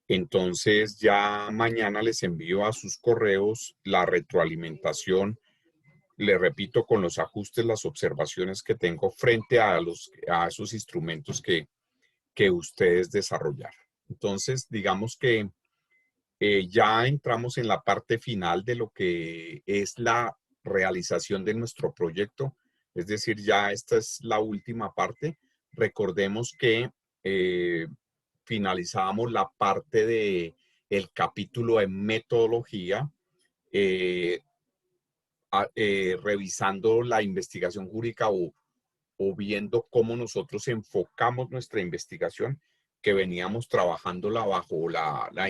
Entonces ya mañana les envío a sus correos la retroalimentación, le repito, con los ajustes, las observaciones que tengo frente a esos instrumentos que ustedes desarrollaron. Entonces, digamos que ya entramos en la parte final de lo que es la realización de nuestro proyecto. Es decir, ya esta es la última parte. Recordemos que eh, finalizábamos la parte de el capítulo de metodología, eh, revisando la investigación jurídica o viendo cómo nosotros enfocamos nuestra investigación, que veníamos trabajándola bajo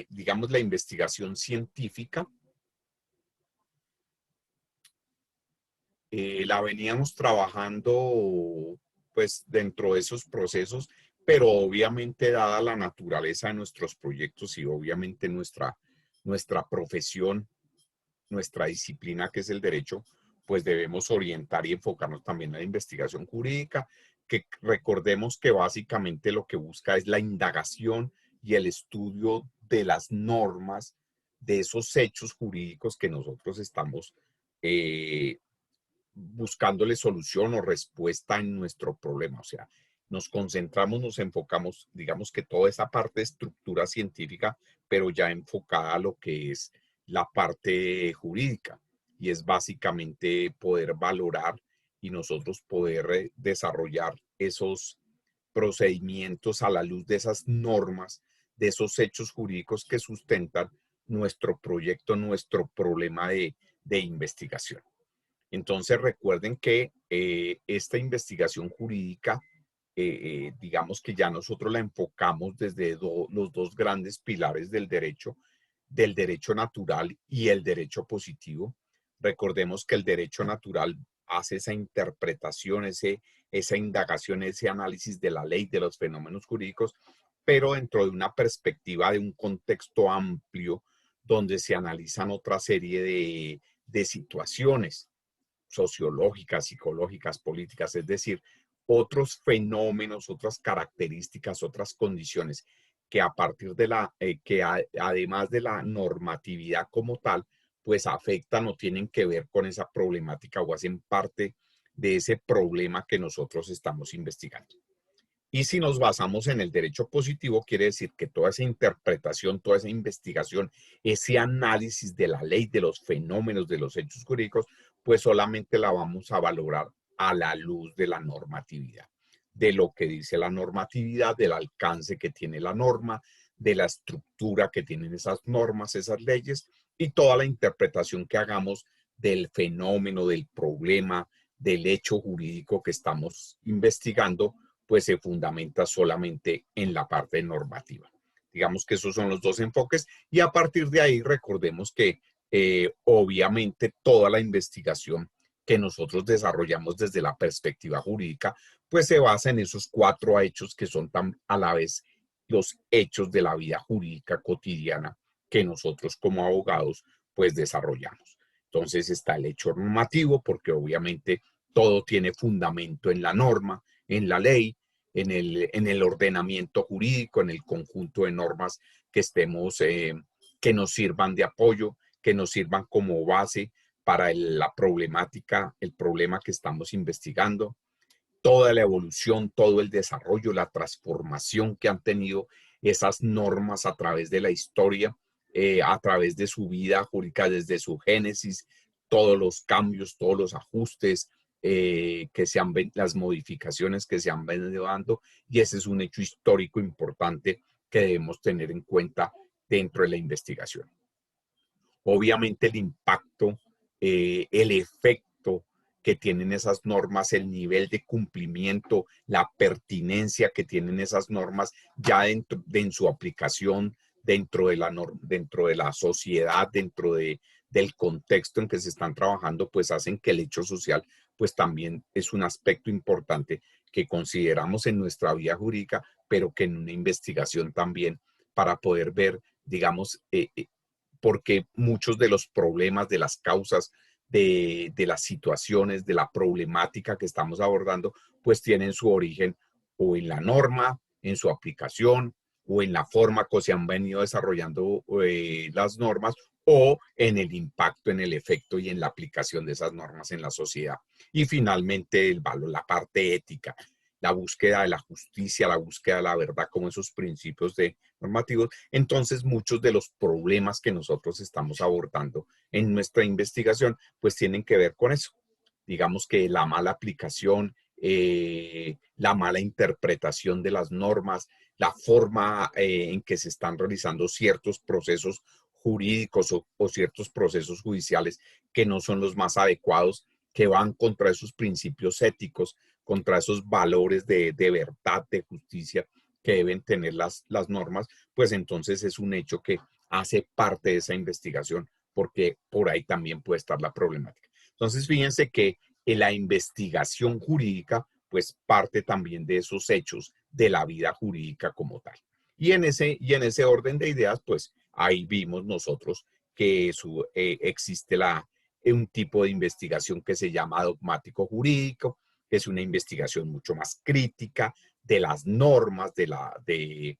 digamos, la investigación científica. La veníamos trabajando pues dentro de esos procesos, pero obviamente dada la naturaleza de nuestros proyectos y obviamente nuestra profesión, nuestra disciplina que es el derecho, pues debemos orientar y enfocarnos también en la investigación jurídica, que recordemos que básicamente lo que busca es la indagación y el estudio de las normas, de esos hechos jurídicos que nosotros estamos buscándole solución o respuesta en nuestro problema. O sea, nos concentramos, nos enfocamos, digamos que toda esa parte de estructura científica, pero ya enfocada a lo que es la parte jurídica. Y es básicamente poder valorar y nosotros poder desarrollar esos procedimientos a la luz de esas normas, de esos hechos jurídicos que sustentan nuestro proyecto, nuestro problema de investigación. Entonces recuerden que esta investigación jurídica, digamos que ya nosotros la enfocamos desde los dos grandes pilares del derecho natural y el derecho positivo. Recordemos que el derecho natural hace esa interpretación, esa indagación, ese análisis de la ley, de los fenómenos jurídicos, pero dentro de una perspectiva de un contexto amplio donde se analizan otra serie de situaciones sociológicas, psicológicas, políticas, es decir, otros fenómenos, otras características, otras condiciones que a partir de además de la normatividad como tal, pues afectan o tienen que ver con esa problemática o hacen parte de ese problema que nosotros estamos investigando. Y si nos basamos en el derecho positivo, quiere decir que toda esa interpretación, toda esa investigación, ese análisis de la ley, de los fenómenos, de los hechos jurídicos, pues solamente la vamos a valorar a la luz de la normatividad, de lo que dice la normatividad, del alcance que tiene la norma, de la estructura que tienen esas normas, esas leyes, y toda la interpretación que hagamos del fenómeno, del problema, del hecho jurídico que estamos investigando, pues se fundamenta solamente en la parte normativa. Digamos que esos son los dos enfoques y a partir de ahí recordemos que obviamente toda la investigación que nosotros desarrollamos desde la perspectiva jurídica, pues se basa en esos cuatro hechos que son a la vez los hechos de la vida jurídica cotidiana que nosotros como abogados pues desarrollamos. Entonces está el hecho normativo porque obviamente todo tiene fundamento en la norma, en la ley, en el ordenamiento jurídico, en el conjunto de normas que que nos sirvan de apoyo, que nos sirvan como base para la problemática, el problema que estamos investigando, toda la evolución, todo el desarrollo, la transformación que han tenido esas normas a través de la historia, a través de su vida jurídica, desde su génesis, todos los cambios, todos los ajustes, las modificaciones que se han venido dando, y ese es un hecho histórico importante que debemos tener en cuenta dentro de la investigación. Obviamente el impacto, el efecto que tienen esas normas, el nivel de cumplimiento, la pertinencia que tienen esas normas ya en su aplicación dentro dentro de la sociedad, del contexto en que se están trabajando, pues hacen que el hecho social pues también es un aspecto importante que consideramos en nuestra vida jurídica, pero que en una investigación también para poder ver, digamos, porque muchos de los problemas, de las causas, de las situaciones, de la problemática que estamos abordando, pues tienen su origen o en la norma, en su aplicación, o en la forma que se han venido desarrollando las normas, o en el impacto, en el efecto y en la aplicación de esas normas en la sociedad. Y finalmente el valor, la parte ética, la búsqueda de la justicia, la búsqueda de la verdad, como esos principios de normativos. Entonces, muchos de los problemas que nosotros estamos abordando en nuestra investigación, pues tienen que ver con eso. Digamos que la mala aplicación, la mala interpretación de las normas, la forma en que se están realizando ciertos procesos jurídicos o ciertos procesos judiciales que no son los más adecuados, que van contra esos principios éticos, contra esos valores de verdad, de justicia que deben tener las normas, pues entonces es un hecho que hace parte de esa investigación, porque por ahí también puede estar la problemática. Entonces, fíjense que la investigación jurídica, pues parte también de esos hechos de la vida jurídica como tal. Y en ese orden de ideas, pues ahí vimos nosotros que existe un tipo de investigación que se llama dogmático jurídico, que es una investigación mucho más crítica de las normas, del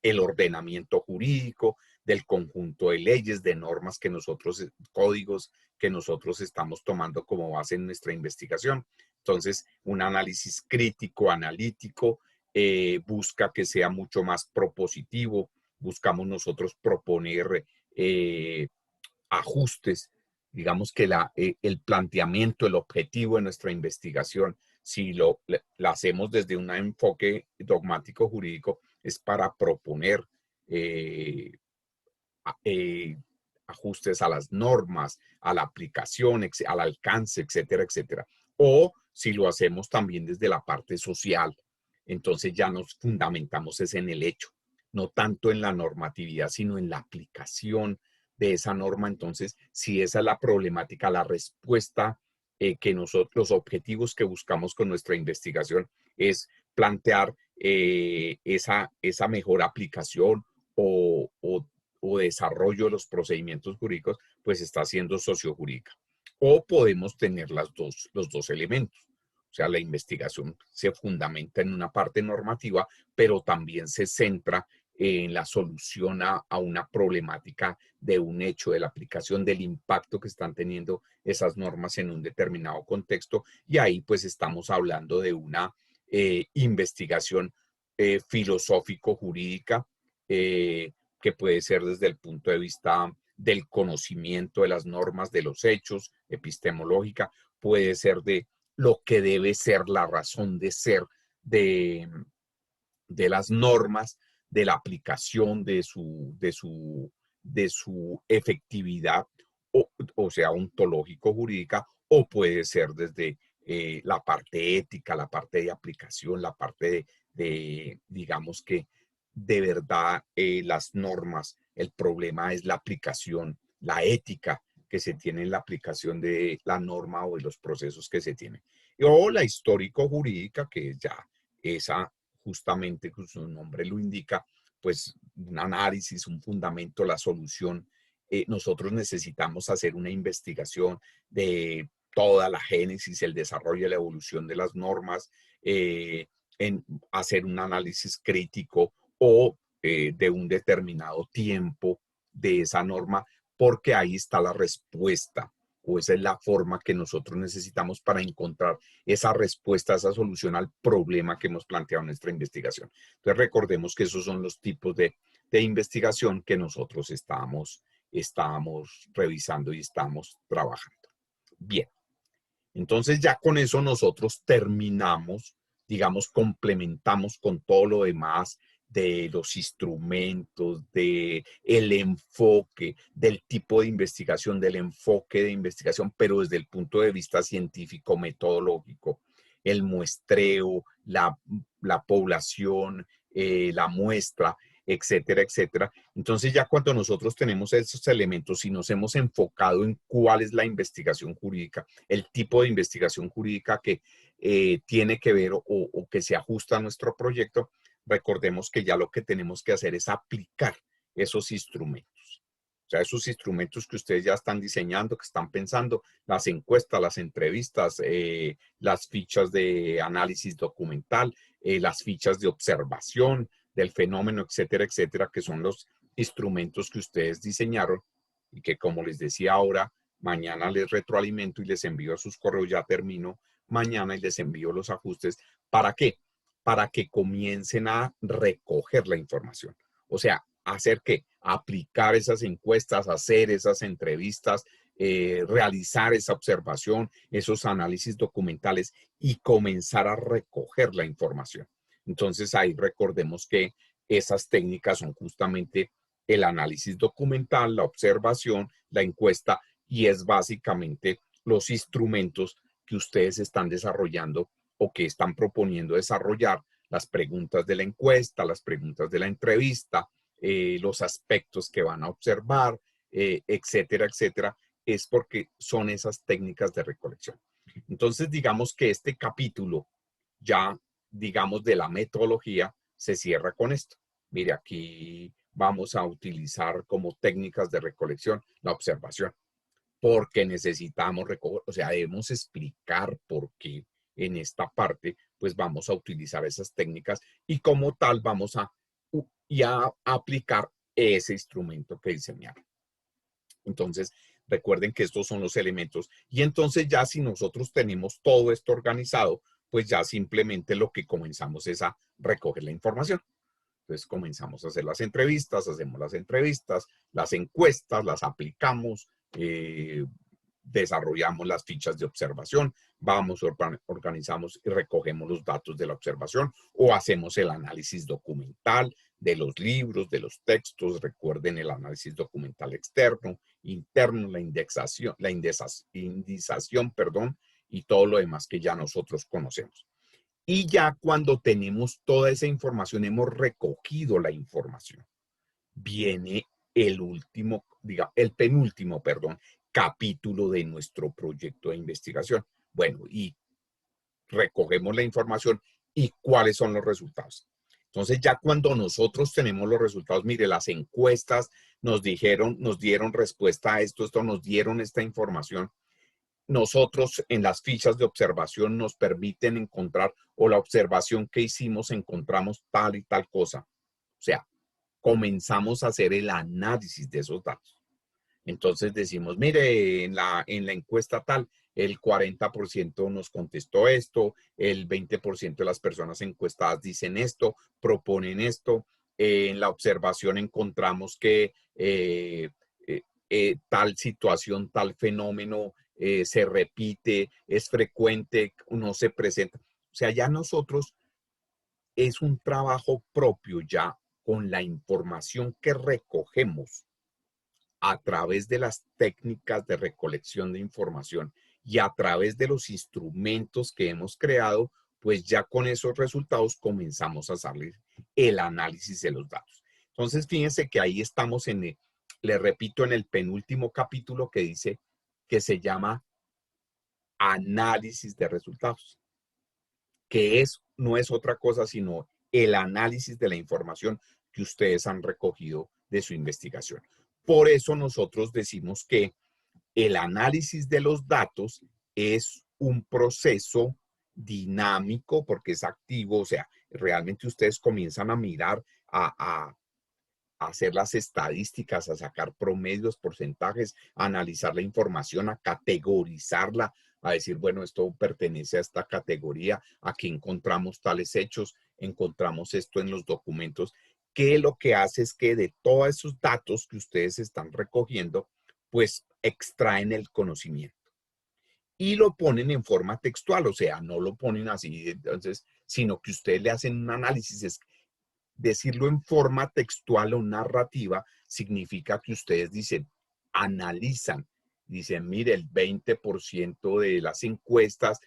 el ordenamiento jurídico, del conjunto de leyes, de normas que nosotros, códigos que nosotros estamos tomando como base en nuestra investigación. Entonces, un análisis crítico, analítico, busca que sea mucho más propositivo, buscamos nosotros proponer ajustes, digamos que el planteamiento, el objetivo de nuestra investigación, si la hacemos desde un enfoque dogmático jurídico, es para proponer eh, eh, ajustes a las normas, a la aplicación, al alcance, etcétera, etcétera. O si lo hacemos también desde la parte social, entonces ya nos fundamentamos es en el hecho, no tanto en la normatividad, sino en la aplicación de esa norma. Entonces, si esa es la problemática, la respuesta que nosotros, los objetivos que buscamos con nuestra investigación es plantear esa mejor aplicación o desarrollo de los procedimientos jurídicos, pues está siendo sociojurídica. O podemos tener los dos elementos. O sea, la investigación se fundamenta en una parte normativa, pero también se centra en la solución a una problemática de un hecho, de la aplicación, del impacto que están teniendo esas normas en un determinado contexto. Y ahí pues estamos hablando de una investigación filosófico-jurídica que puede ser desde el punto de vista del conocimiento de las normas, de los hechos, epistemológica, puede ser de lo que debe ser la razón de ser de, de las normas, de la aplicación de su efectividad, o sea, ontológico-jurídica, o puede ser desde la parte ética, la parte de aplicación, la parte digamos que de verdad las normas, el problema es la aplicación, la ética que se tiene en la aplicación de la norma o de los procesos que se tienen. O la histórico-jurídica, que ya esa justamente, como su nombre lo indica, pues un análisis, un fundamento, la solución. Nosotros necesitamos hacer una investigación de toda la génesis, el desarrollo y la evolución de las normas, en hacer un análisis crítico o de un determinado tiempo de esa norma, porque ahí está la respuesta o esa es la forma que nosotros necesitamos para encontrar esa respuesta, esa solución al problema que hemos planteado en nuestra investigación. Entonces recordemos que esos son los tipos de investigación que nosotros estábamos revisando y estamos trabajando. Bien, entonces ya con eso nosotros terminamos, digamos, complementamos con todo lo demás de los instrumentos, de el enfoque, del tipo de investigación, del enfoque de investigación, pero desde el punto de vista científico, metodológico, el muestreo, la población, la muestra, etcétera, etcétera. Entonces ya cuando nosotros tenemos esos elementos y nos hemos enfocado en cuál es la investigación jurídica, el tipo de investigación jurídica que tiene que ver o que se ajusta a nuestro proyecto, recordemos que ya lo que tenemos que hacer es aplicar esos instrumentos. O sea, esos instrumentos que ustedes ya están diseñando, que están pensando, las encuestas, las entrevistas, las fichas de análisis documental, las fichas de observación, del fenómeno, etcétera, etcétera, que son los instrumentos que ustedes diseñaron y que, como les decía ahora, mañana les retroalimento y les envío a sus correos, ya termino mañana y les envío los ajustes. ¿Para qué? Para que comiencen a recoger la información. O sea, hacer qué? Aplicar esas encuestas, hacer esas entrevistas, realizar esa observación, esos análisis documentales y comenzar a recoger la información. Entonces ahí recordemos que esas técnicas son justamente el análisis documental, la observación, la encuesta y es básicamente los instrumentos que ustedes están desarrollando o que están proponiendo desarrollar, las preguntas de la encuesta, las preguntas de la entrevista, los aspectos que van a observar, etcétera, etcétera, es porque son esas técnicas de recolección. Entonces, digamos que este capítulo ya, digamos, de la metodología se cierra con esto. Mire, aquí vamos a utilizar como técnicas de recolección la observación, porque necesitamos recoger, o sea, debemos explicar por qué en esta parte, pues vamos a utilizar esas técnicas y como tal vamos a aplicar ese instrumento que diseñaron. Entonces, recuerden que estos son los elementos. Y entonces ya si nosotros tenemos todo esto organizado, pues ya simplemente lo que comenzamos es a recoger la información. Entonces comenzamos a hacer las entrevistas, hacemos las encuestas, las aplicamos, desarrollamos las fichas de observación, vamos, organizamos y recogemos los datos de la observación o hacemos el análisis documental de los libros, de los textos. Recuerden el análisis documental externo, interno, la indización, perdón, y todo lo demás que ya nosotros conocemos. Y ya cuando tenemos toda esa información, hemos recogido la información, viene el último, el penúltimo, perdón, capítulo de nuestro proyecto de investigación. Bueno, y recogemos la información y cuáles son los resultados. Entonces, ya cuando nosotros tenemos los resultados, mire, las encuestas nos dieron respuesta a esto, nos dieron esta información. Nosotros en las fichas de observación nos permiten encontrar, o la observación que hicimos encontramos tal y tal cosa. O sea, comenzamos a hacer el análisis de esos datos. Entonces decimos, mire, en la encuesta tal, el 40% nos contestó esto, el 20% de las personas encuestadas dicen esto, proponen esto. En la observación encontramos que tal situación, tal fenómeno se repite, es frecuente, no se presenta. O sea, ya nosotros es un trabajo propio ya con la información que recogemos a través de las técnicas de recolección de información y a través de los instrumentos que hemos creado, pues ya con esos resultados comenzamos a hacer el análisis de los datos. Entonces, fíjense que ahí estamos le repito, en el penúltimo capítulo que dice que se llama análisis de resultados, que no es otra cosa sino el análisis de la información que ustedes han recogido de su investigación. Por eso nosotros decimos que el análisis de los datos es un proceso dinámico porque es activo, o sea, realmente ustedes comienzan a mirar, a hacer las estadísticas, a sacar promedios, porcentajes, a analizar la información, a categorizarla, a decir, bueno, esto pertenece a esta categoría, aquí encontramos tales hechos, encontramos esto en los documentos, que lo que hace es que de todos esos datos que ustedes están recogiendo, pues extraen el conocimiento y lo ponen en forma textual, o sea, no lo ponen así, entonces, sino que ustedes le hacen un análisis. Decirlo en forma textual o narrativa significa que ustedes analizan, dicen, mire, el 20% de las encuestas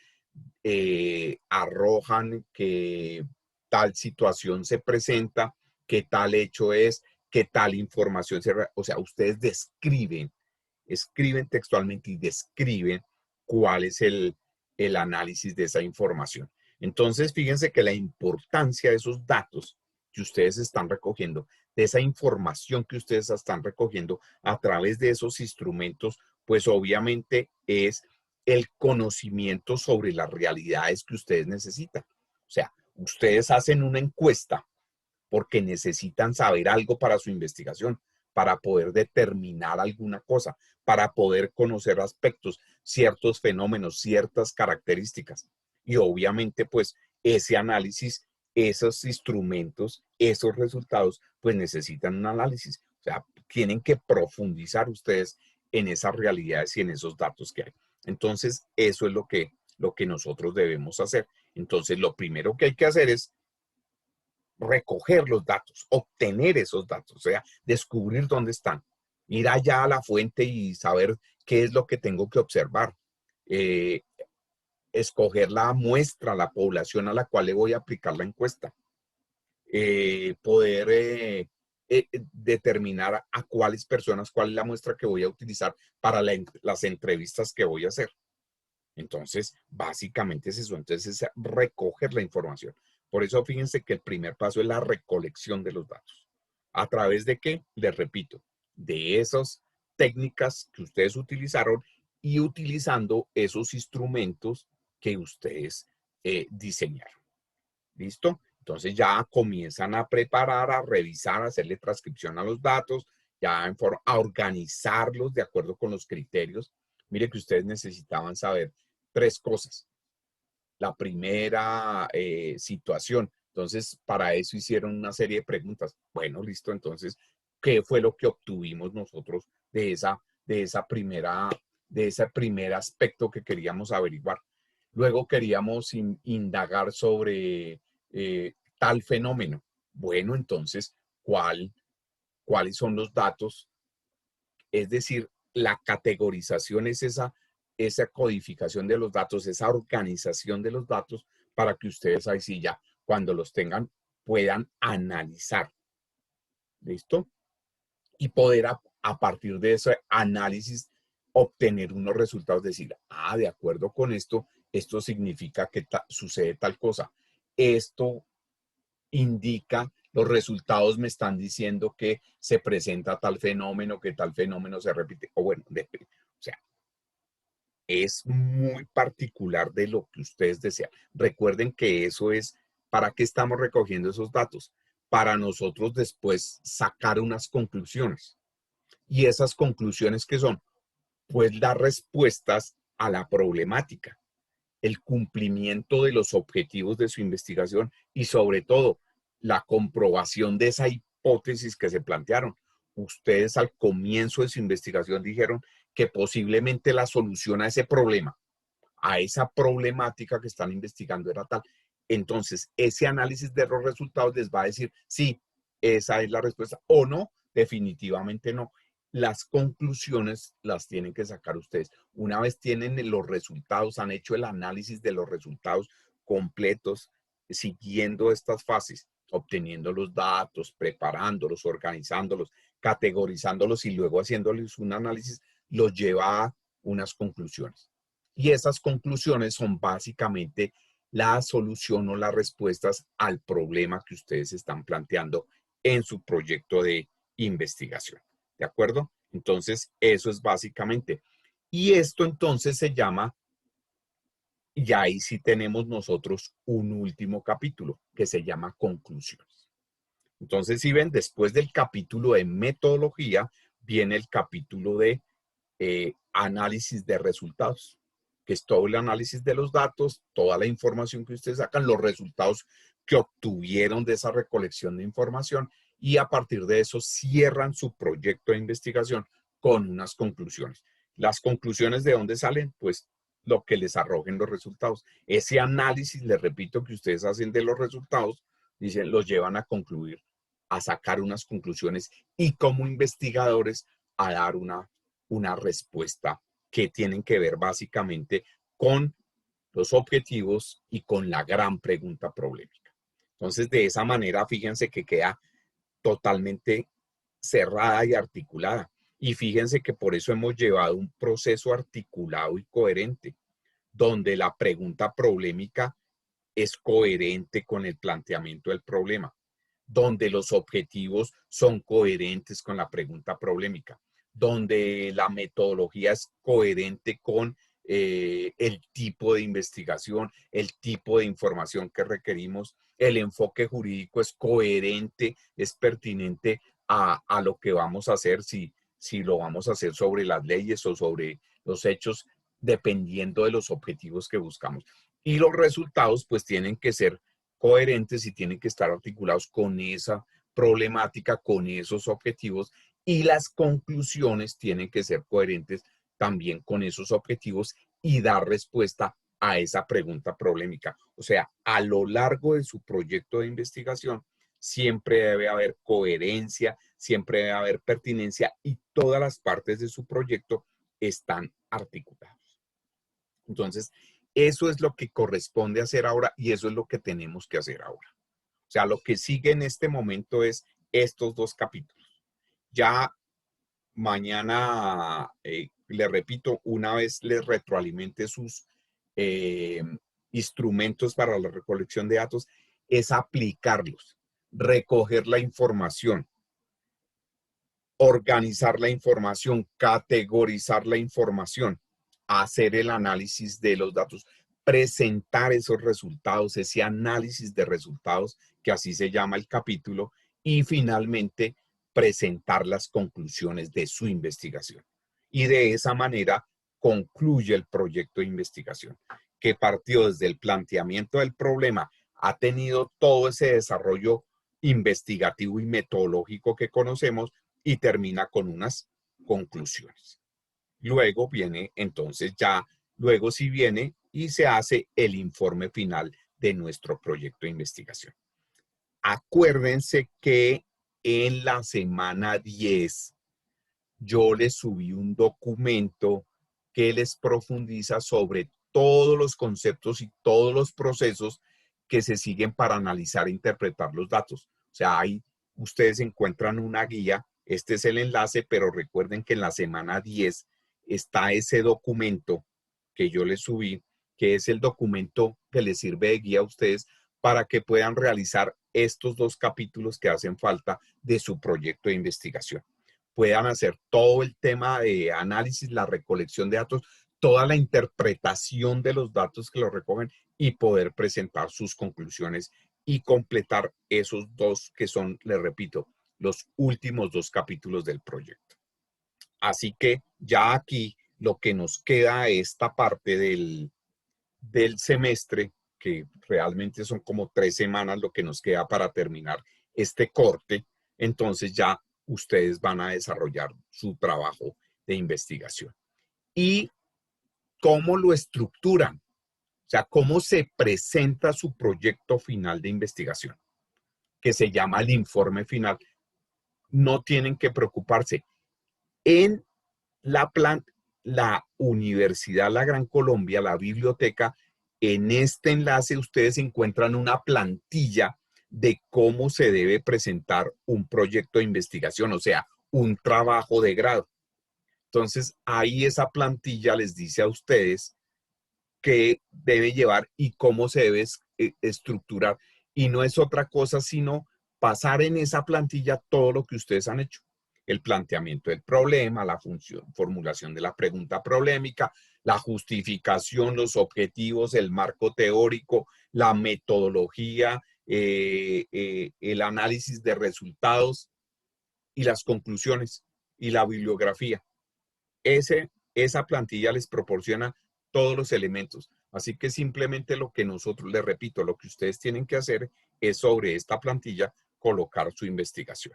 arrojan que tal situación se presenta, que tal hecho es, que tal información o sea, ustedes escriben textualmente y describen cuál es el análisis de esa información. Entonces, fíjense que la importancia de esos datos que ustedes están recogiendo, de esa información que ustedes están recogiendo a través de esos instrumentos, pues obviamente es el conocimiento sobre las realidades que ustedes necesitan. O sea, ustedes hacen una encuesta porque necesitan saber algo para su investigación, para poder determinar alguna cosa, para poder conocer aspectos, ciertos fenómenos, ciertas características. Y obviamente, pues, ese análisis, esos instrumentos, esos resultados, pues necesitan un análisis. O sea, tienen que profundizar ustedes en esas realidades y en esos datos que hay. Entonces, eso es lo que nosotros debemos hacer. Entonces, lo primero que hay que hacer es recoger los datos, obtener esos datos, o sea, descubrir dónde están, ir allá a la fuente y saber qué es lo que tengo que observar, eh, escoger la muestra, la población a la cual le voy a aplicar la encuesta, poder determinar a cuáles personas, cuál es la muestra que voy a utilizar para las entrevistas que voy a hacer. Entonces, básicamente es eso. Entonces, es recoger la información. Por eso, fíjense que el primer paso es la recolección de los datos. ¿A través de qué? Les repito, de esas técnicas que ustedes utilizaron y utilizando esos instrumentos que ustedes diseñaron. ¿Listo? Entonces ya comienzan a preparar, a revisar, a hacerle transcripción a los datos, ya a organizarlos de acuerdo con los criterios. Mire que ustedes necesitaban saber tres cosas. La primera situación. Entonces, para eso hicieron una serie de preguntas. Bueno, listo. Entonces, ¿qué fue lo que obtuvimos nosotros de ese primer aspecto que queríamos averiguar? Luego queríamos indagar sobre tal fenómeno. Bueno, entonces, ¿cuáles son los datos? Es decir, la categorización es esa codificación de los datos, esa organización de los datos para que ustedes ahí sí ya, cuando los tengan, puedan analizar. ¿Listo? Y poder a partir de ese análisis obtener unos resultados, decir, de acuerdo con esto, esto significa que sucede tal cosa. Esto indica, los resultados me están diciendo que se presenta tal fenómeno, que tal fenómeno se repite, o bueno, o sea, es muy particular de lo que ustedes desean. Recuerden que eso es, ¿para qué estamos recogiendo esos datos? Para nosotros después sacar unas conclusiones. Y esas conclusiones que son, pues dar respuestas a la problemática, el cumplimiento de los objetivos de su investigación y sobre todo la comprobación de esa hipótesis que se plantearon. Ustedes al comienzo de su investigación dijeron que posiblemente la solución a ese problema, a esa problemática que están investigando era tal. Entonces, ese análisis de los resultados les va a decir, sí, esa es la respuesta o no, definitivamente no. Las conclusiones las tienen que sacar ustedes. Una vez tienen los resultados, han hecho el análisis de los resultados completos, siguiendo estas fases, obteniendo los datos, preparándolos, organizándolos, categorizándolos y luego haciéndoles un análisis, los lleva a unas conclusiones. Y esas conclusiones son básicamente la solución o las respuestas al problema que ustedes están planteando en su proyecto de investigación. ¿De acuerdo? Entonces, eso es básicamente. Y esto entonces se llama, y ahí sí tenemos nosotros un último capítulo que se llama conclusiones. Entonces, si ven, después del capítulo de metodología, viene el capítulo de análisis de resultados, que es todo el análisis de los datos, toda la información que ustedes sacan, los resultados que obtuvieron de esa recolección de información y a partir de eso cierran su proyecto de investigación con unas conclusiones. Las conclusiones de dónde salen, pues lo que les arrojen los resultados. Ese análisis, les repito, que ustedes hacen de los resultados, dicen, los llevan a concluir, a sacar unas conclusiones y como investigadores a dar una respuesta que tienen que ver básicamente con los objetivos y con la gran pregunta problemática. Entonces, de esa manera, fíjense que queda totalmente cerrada y articulada. Y fíjense que por eso hemos llevado un proceso articulado y coherente, donde la pregunta problemática es coherente con el planteamiento del problema, donde los objetivos son coherentes con la pregunta problemática, donde la metodología es coherente con el tipo de investigación, el tipo de información que requerimos, el enfoque jurídico es coherente, es pertinente a lo que vamos a hacer, si lo vamos a hacer sobre las leyes o sobre los hechos, dependiendo de los objetivos que buscamos. Y los resultados pues tienen que ser coherentes y tienen que estar articulados con esa problemática, con esos objetivos, y las conclusiones tienen que ser coherentes también con esos objetivos y dar respuesta a esa pregunta problemática. O sea, a lo largo de su proyecto de investigación, siempre debe haber coherencia, siempre debe haber pertinencia y todas las partes de su proyecto están articuladas. Entonces, eso es lo que corresponde hacer ahora y eso es lo que tenemos que hacer ahora. O sea, lo que sigue en este momento es estos dos capítulos. Ya mañana, le repito, una vez les retroalimente sus eh, instrumentos para la recolección de datos, es aplicarlos, recoger la información, organizar la información, categorizar la información, hacer el análisis de los datos, presentar esos resultados, ese análisis de resultados, que así se llama el capítulo, y finalmente presentar las conclusiones de su investigación. Y de esa manera concluye el proyecto de investigación, que partió desde el planteamiento del problema, ha tenido todo ese desarrollo investigativo y metodológico que conocemos y termina con unas conclusiones. Luego viene, entonces ya, luego sí viene y se hace el informe final de nuestro proyecto de investigación. Acuérdense que en la semana 10 yo les subí un documento que les profundiza sobre todos los conceptos y todos los procesos que se siguen para analizar e interpretar los datos. O sea, ahí ustedes encuentran una guía, este es el enlace, pero recuerden que en la semana 10 está ese documento que yo les subí, que es el documento que les sirve de guía a ustedes para que puedan realizar estos dos capítulos que hacen falta de su proyecto de investigación. Puedan hacer todo el tema de análisis, la recolección de datos, toda la interpretación de los datos que lo recogen y poder presentar sus conclusiones y completar esos dos que son, les repito, los últimos dos capítulos del proyecto. Así que ya aquí lo que nos queda esta parte del semestre, que realmente son como 3 semanas lo que nos queda para terminar este corte, entonces ya ustedes van a desarrollar su trabajo de investigación. ¿Y cómo lo estructuran? O sea, cómo se presenta su proyecto final de investigación, que se llama el informe final. No tienen que preocuparse. En la Universidad La Gran Colombia, la biblioteca, en este enlace ustedes encuentran una plantilla de cómo se debe presentar un proyecto de investigación, o sea, un trabajo de grado. Entonces, ahí esa plantilla les dice a ustedes qué debe llevar y cómo se debe estructurar. Y no es otra cosa sino pasar en esa plantilla todo lo que ustedes han hecho. El planteamiento del problema, la formulación de la pregunta problemática, la justificación, los objetivos, el marco teórico, la metodología, el análisis de resultados y las conclusiones y la bibliografía. Esa plantilla les proporciona todos los elementos. Así que simplemente lo que nosotros, les repito, lo que ustedes tienen que hacer es sobre esta plantilla colocar su investigación.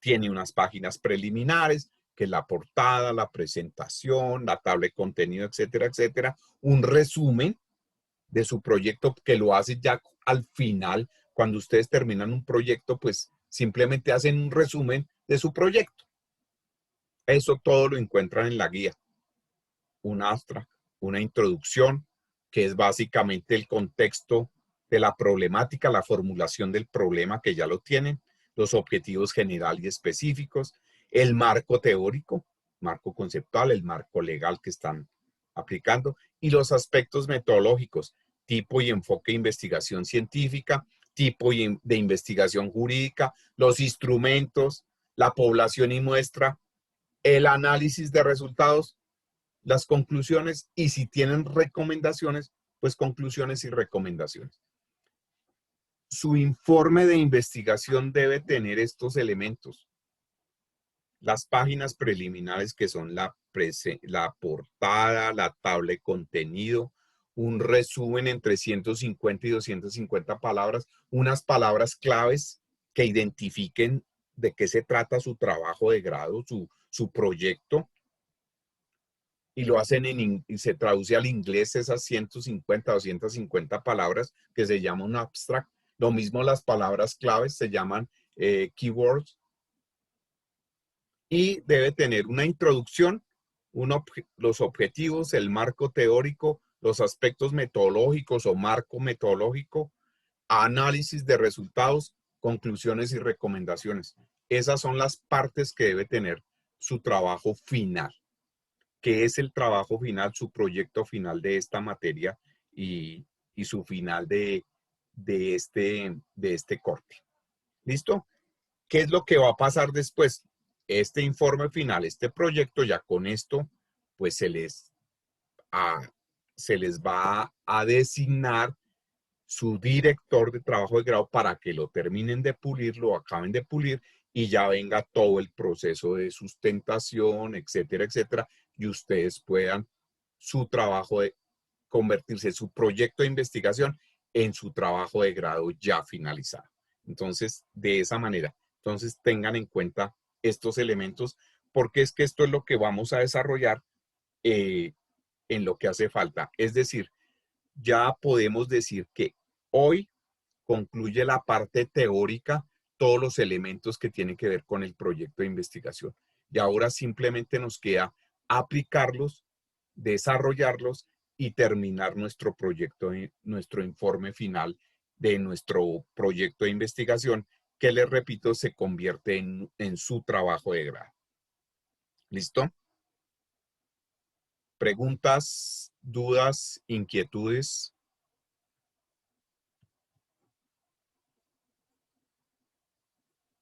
Tiene unas páginas preliminares, que es la portada, la presentación, la tabla de contenido, etcétera, etcétera. Un resumen de su proyecto que lo hace ya al final. Cuando ustedes terminan un proyecto, pues simplemente hacen un resumen de su proyecto. Eso todo lo encuentran en la guía. Un abstract, una introducción, que es básicamente el contexto de la problemática, la formulación del problema que ya lo tienen, los objetivos generales y específicos, el marco teórico, marco conceptual, el marco legal que están aplicando y los aspectos metodológicos, tipo y enfoque de investigación científica, tipo de investigación jurídica, los instrumentos, la población y muestra, el análisis de resultados, las conclusiones y si tienen recomendaciones, pues conclusiones y recomendaciones. su informe de investigación debe tener estos elementos. Las páginas preliminares que son la portada, la tabla de contenido, un resumen entre 150 y 250 palabras, unas palabras claves que identifiquen de qué se trata su trabajo de grado, su proyecto, y lo hacen y se traduce al inglés esas 150 o 250 palabras que se llama un abstract. Lo mismo las palabras claves se llaman keywords, y debe tener una introducción, los objetivos, el marco teórico, los aspectos metodológicos o marco metodológico, análisis de resultados, conclusiones y recomendaciones. Esas son las partes que debe tener su trabajo final. ¿Qué es el trabajo final, su proyecto final de esta materia y su final de este corte? ¿Listo? ¿Qué es lo que va a pasar después? Este informe final, este proyecto, ya con esto, pues se les va a designar su director de trabajo de grado para que lo terminen de pulir, lo acaben de pulir y ya venga todo el proceso de sustentación, etcétera, etcétera, y ustedes puedan su trabajo de convertirse, su proyecto de investigación en su trabajo de grado ya finalizado. Entonces, de esa manera, entonces tengan en cuenta estos elementos, porque es que esto es lo que vamos a desarrollar en lo que hace falta. Es decir, ya podemos decir que hoy concluye la parte teórica, todos los elementos que tienen que ver con el proyecto de investigación. Y ahora simplemente nos queda aplicarlos, desarrollarlos y terminar nuestro proyecto, nuestro informe final de nuestro proyecto de investigación, que les repito, se convierte en su trabajo de grado. ¿Listo? ¿Preguntas, dudas, inquietudes?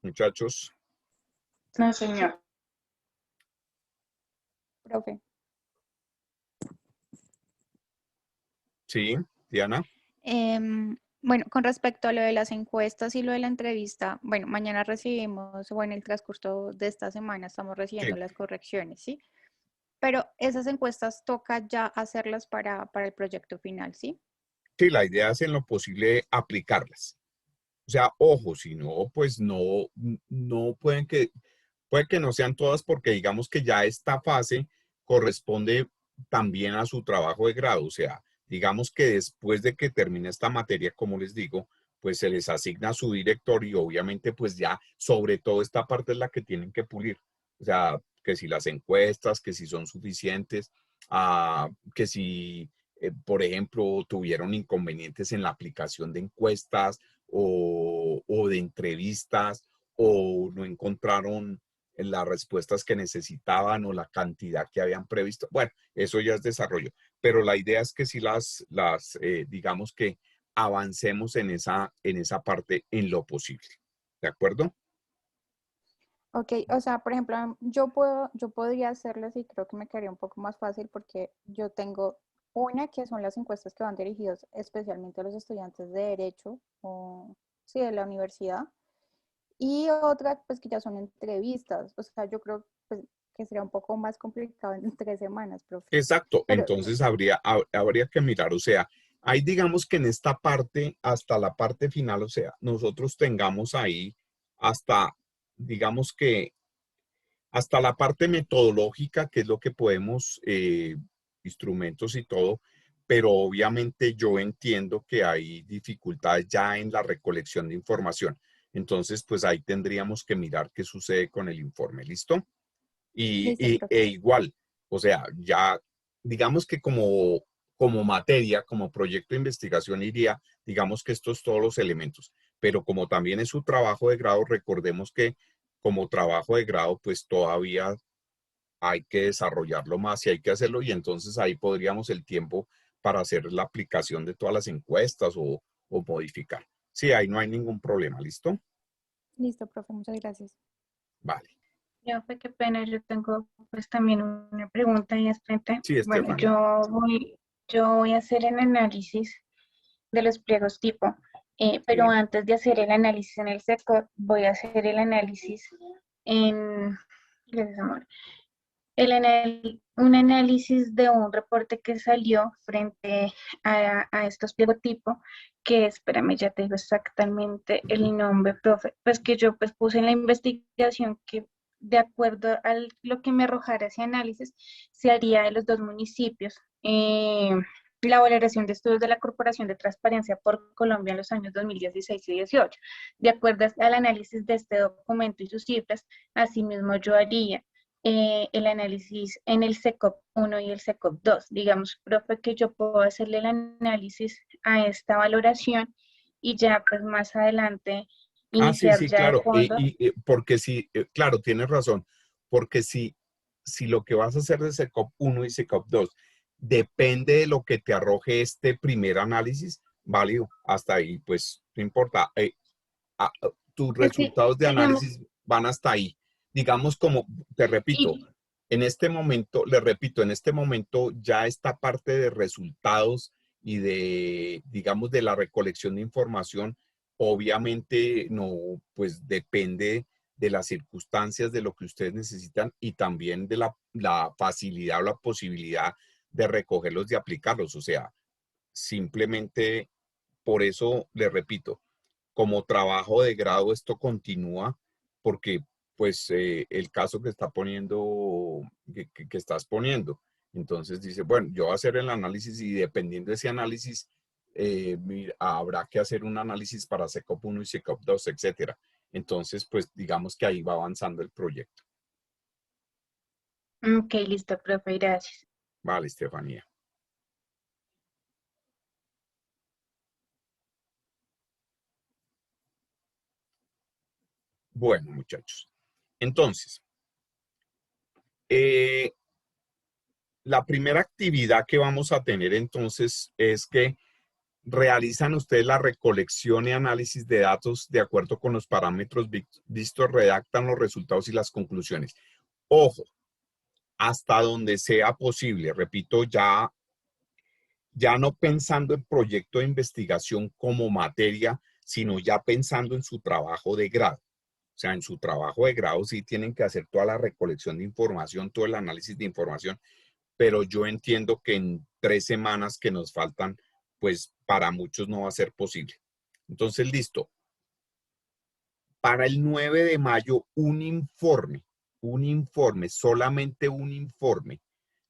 Muchachos. No, señor. Profe. Sí, Diana. Bueno, con respecto a lo de las encuestas y lo de la entrevista, bueno, mañana recibimos, o en el transcurso de esta semana estamos recibiendo Sí. las correcciones, ¿sí? Pero esas encuestas toca ya hacerlas para el proyecto final, ¿sí? Sí, la idea es en lo posible aplicarlas. O sea, ojo, si no, pues no puede que no sean todas porque digamos que ya esta fase corresponde también a su trabajo de grado. O sea, digamos que después de que termine esta materia, como les digo, pues se les asigna a su director y obviamente pues ya sobre todo esta parte es la que tienen que pulir. O sea, que si las encuestas, que si son suficientes, que si, por ejemplo, tuvieron inconvenientes en la aplicación de encuestas o de entrevistas o no encontraron las respuestas que necesitaban o la cantidad que habían previsto. Bueno, eso ya es desarrollo, pero la idea es que si digamos que avancemos en esa parte en lo posible. ¿De acuerdo? Ok, o sea, por ejemplo, yo podría hacerlas y creo que me quedaría un poco más fácil porque yo tengo una que son las encuestas que van dirigidas especialmente a los estudiantes de Derecho o, sí, de la universidad. Y otra, pues que ya son entrevistas. O sea, yo creo pues, que sería un poco más complicado en 3 semanas, profe. Exacto, Pero, entonces habría que mirar, o sea, hay digamos que en esta parte, hasta la parte final, o sea, nosotros tengamos ahí hasta, digamos que hasta la parte metodológica, que es lo que podemos, instrumentos y todo, pero obviamente yo entiendo que hay dificultades ya en la recolección de información. Entonces, pues ahí tendríamos que mirar qué sucede con el informe, ¿listo? listo, profe. Igual, o sea, ya digamos que como materia, como proyecto de investigación iría, digamos que estos todos los elementos, pero como también es su trabajo de grado, recordemos que como trabajo de grado, pues todavía hay que desarrollarlo más y hay que hacerlo y entonces ahí podríamos el tiempo para hacer la aplicación de todas las encuestas o modificar. Sí, ahí no hay ningún problema, ¿listo? Listo, profe, muchas gracias. Vale. Ya fue, qué pena, yo tengo pues también una pregunta ahí es frente. Sí, Bueno, Estefanía. yo voy a hacer el análisis de los pliegos tipo. pero Sí. antes de hacer el análisis en el SECOP, voy a hacer el análisis en, gracias, amor, un análisis de un reporte que salió frente a estos pliegotipos, que espérame, ya te digo exactamente el nombre, profe, pues que yo pues puse en la investigación que de acuerdo a lo que me arrojara ese análisis, se haría de los dos municipios. La valoración de estudios de la Corporación de Transparencia por Colombia en los años 2016 y 18. De acuerdo al análisis de este documento y sus cifras, asimismo yo haría el análisis en el SECOP 1 y el SECOP 2. Digamos, profe, que yo puedo hacerle el análisis a esta valoración y ya pues más adelante Ah, sí, iniciar sí, ya de claro. fondo. Porque sí, claro, tienes razón. Porque si lo que vas a hacer de SECOP 1 y SECOP 2 depende de lo que te arroje este primer análisis, válido, hasta ahí, pues no importa. Tus Es que, resultados de digamos, análisis van hasta ahí. Digamos, como te repito, y, en este momento, le repito, en este momento ya esta parte de resultados y de, digamos, de la recolección de información, obviamente no, pues depende de las circunstancias, de lo que ustedes necesitan y también de la facilidad o la posibilidad de recogerlos y aplicarlos. O sea, simplemente por eso le repito, como trabajo de grado esto continúa porque pues el caso que está poniendo, que estás poniendo. Entonces dice, bueno, yo voy a hacer el análisis y dependiendo de ese análisis, habrá que hacer un análisis para SECOP 1 y SECOP 2, etcétera. Entonces, pues digamos que ahí va avanzando el proyecto. ok, listo, profe, gracias. Vale, Estefanía. Bueno, muchachos. Entonces, eh, la primera actividad que vamos a tener entonces es que realizan ustedes la recolección y análisis de datos de acuerdo con los parámetros vistos, redactan los resultados y las conclusiones. Ojo, hasta donde sea posible, repito, ya no pensando en proyecto de investigación como materia, sino ya pensando en su trabajo de grado. O sea, en su trabajo de grado sí tienen que hacer toda la recolección de información, todo el análisis de información, pero yo entiendo que en 3 semanas que nos faltan, pues para muchos no va a ser posible. Entonces, listo. Para el 9 de mayo, un informe, solamente un informe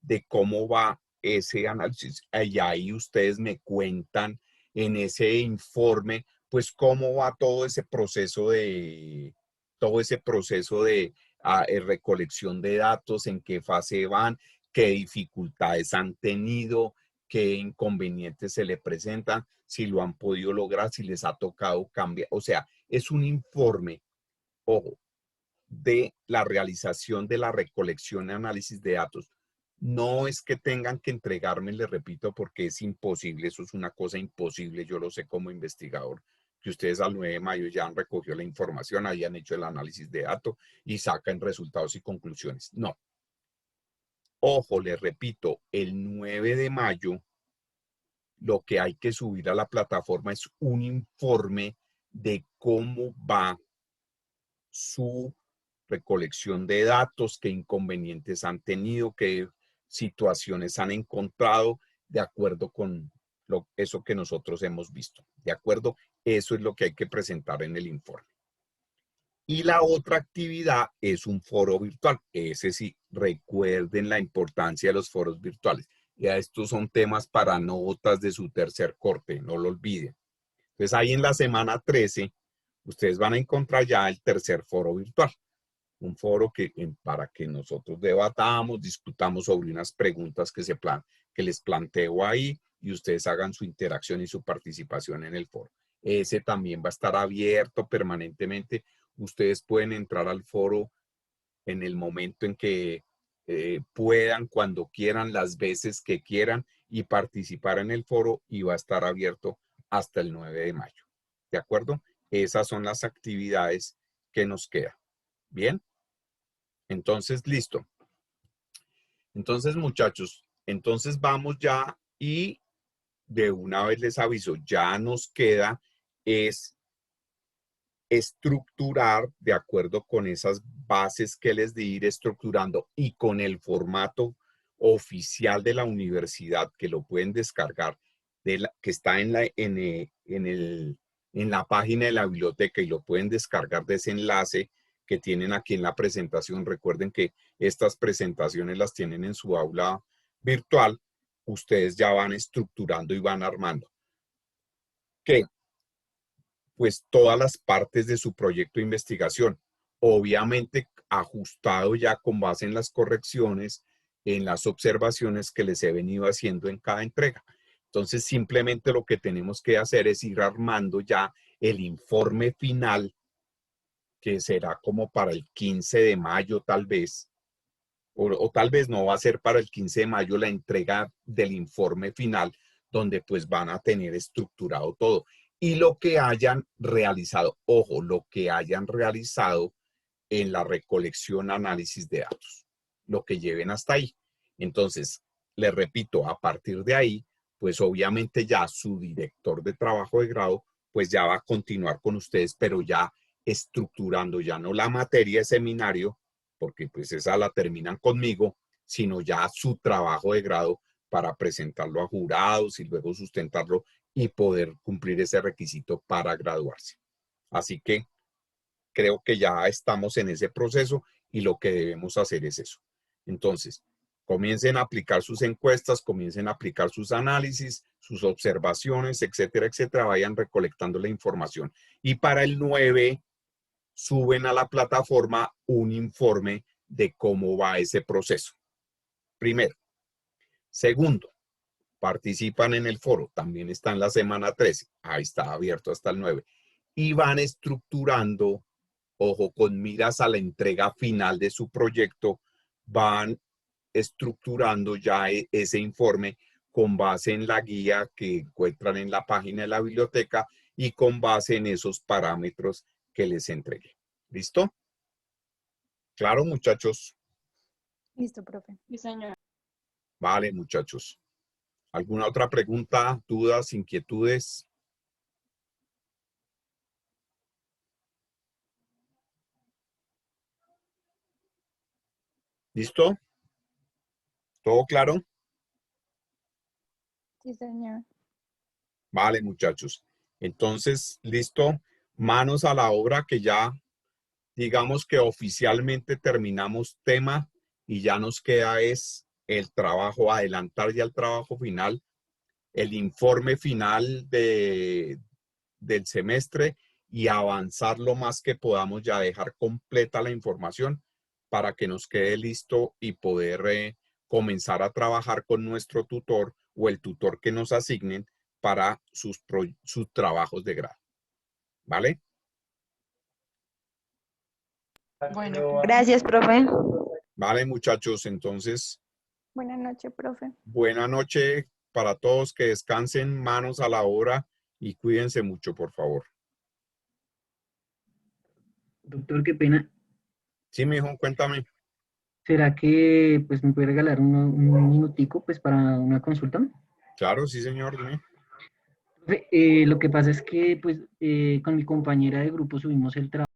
de cómo va ese análisis. Y ahí ustedes me cuentan en ese informe, pues cómo va todo ese proceso de recolección de datos, en qué fase van, qué dificultades han tenido, qué inconvenientes se le presentan, si lo han podido lograr, si les ha tocado cambiar. O sea, es un informe, ojo, de la realización de la recolección y análisis de datos. No es que tengan que entregarme, les repito, porque es imposible, eso es una cosa imposible, yo lo sé como investigador, que ustedes al 9 de mayo ya han recogido la información, hayan hecho el análisis de datos y sacan resultados y conclusiones. No. Ojo, les repito, el 9 de mayo lo que hay que subir a la plataforma es un informe de cómo va su recolección de datos, qué inconvenientes han tenido, qué situaciones han encontrado, de acuerdo con eso que nosotros hemos visto. ¿De acuerdo? Eso es lo que hay que presentar en el informe. Y la otra actividad es un foro virtual. Ese sí, recuerden la importancia de los foros virtuales. Ya estos son temas para notas de su tercer corte, no lo olviden. Entonces ahí en la semana 13, ustedes van a encontrar ya el tercer foro virtual. Un foro para que nosotros debatamos, discutamos sobre unas preguntas que les planteo ahí y ustedes hagan su interacción y su participación en el foro. Ese también va a estar abierto permanentemente. Ustedes pueden entrar al foro en el momento en que puedan, cuando quieran, las veces que quieran y participar en el foro y va a estar abierto hasta el 9 de mayo. ¿De acuerdo? Esas son las actividades que nos quedan. ¿Bien? Entonces, listo. Entonces, muchachos, entonces vamos ya y de una vez les aviso, ya nos queda es estructurar de acuerdo con esas bases que les di, ir estructurando y con el formato oficial de la universidad que lo pueden descargar, que está en la página de la biblioteca y lo pueden descargar de ese enlace que tienen aquí en la presentación. Recuerden que estas presentaciones las tienen en su aula virtual. Ustedes ya van estructurando y van armando. ¿Qué? Pues todas las partes de su proyecto de investigación, obviamente ajustado ya con base en las correcciones, en las observaciones que les he venido haciendo en cada entrega. Entonces, simplemente lo que tenemos que hacer es ir armando ya el informe final, que será como para el 15 de mayo tal vez, o tal vez no va a ser para el 15 de mayo la entrega del informe final, donde pues van a tener estructurado todo. Y lo que hayan realizado, ojo, lo que hayan realizado en la recolección, análisis de datos, lo que lleven hasta ahí. Entonces, les repito, a partir de ahí, pues obviamente ya su director de trabajo de grado, pues ya va a continuar con ustedes, pero ya estructurando, ya no la materia de seminario, porque pues esa la terminan conmigo, sino ya su trabajo de grado para presentarlo a jurados y luego sustentarlo y poder cumplir ese requisito para graduarse. Así que creo que ya estamos en ese proceso y lo que debemos hacer es eso. Entonces, comiencen a aplicar sus encuestas, comiencen a aplicar sus análisis, sus observaciones, etcétera, etcétera, vayan recolectando la información. Y para el 9, suben a la plataforma un informe de cómo va ese proceso. Primero. Segundo, participan en el foro, también está en la semana 13, ahí está abierto hasta el 9. Y van estructurando, ojo, con miras a la entrega final de su proyecto, van estructurando ya ese informe con base en la guía que encuentran en la página de la biblioteca y con base en esos parámetros que les entregué. ¿Listo? Claro, muchachos. Listo, profe. Sí, señor. Vale, muchachos. ¿Alguna otra pregunta, dudas, inquietudes? ¿Listo? ¿Todo claro? Sí, señor. Vale, muchachos. Entonces, listo. Manos a la obra, que ya digamos que oficialmente terminamos tema y ya nos queda es el trabajo, adelantar ya el trabajo final, el informe final del semestre y avanzar lo más que podamos, ya dejar completa la información para que nos quede listo y poder comenzar a trabajar con nuestro tutor o el tutor que nos asignen para sus trabajos de grado. ¿Vale? Bueno, gracias, profe. Vale, muchachos. Entonces, Buenas noches, profe. buena noche para todos, que descansen, manos a la obra y cuídense mucho, por favor. Doctor, qué pena. Sí, mijo, cuéntame. ¿Será que pues me puede regalar un minutico pues para una consulta? Claro, sí, señor, dime. Lo que pasa es que pues con mi compañera de grupo subimos el trabajo.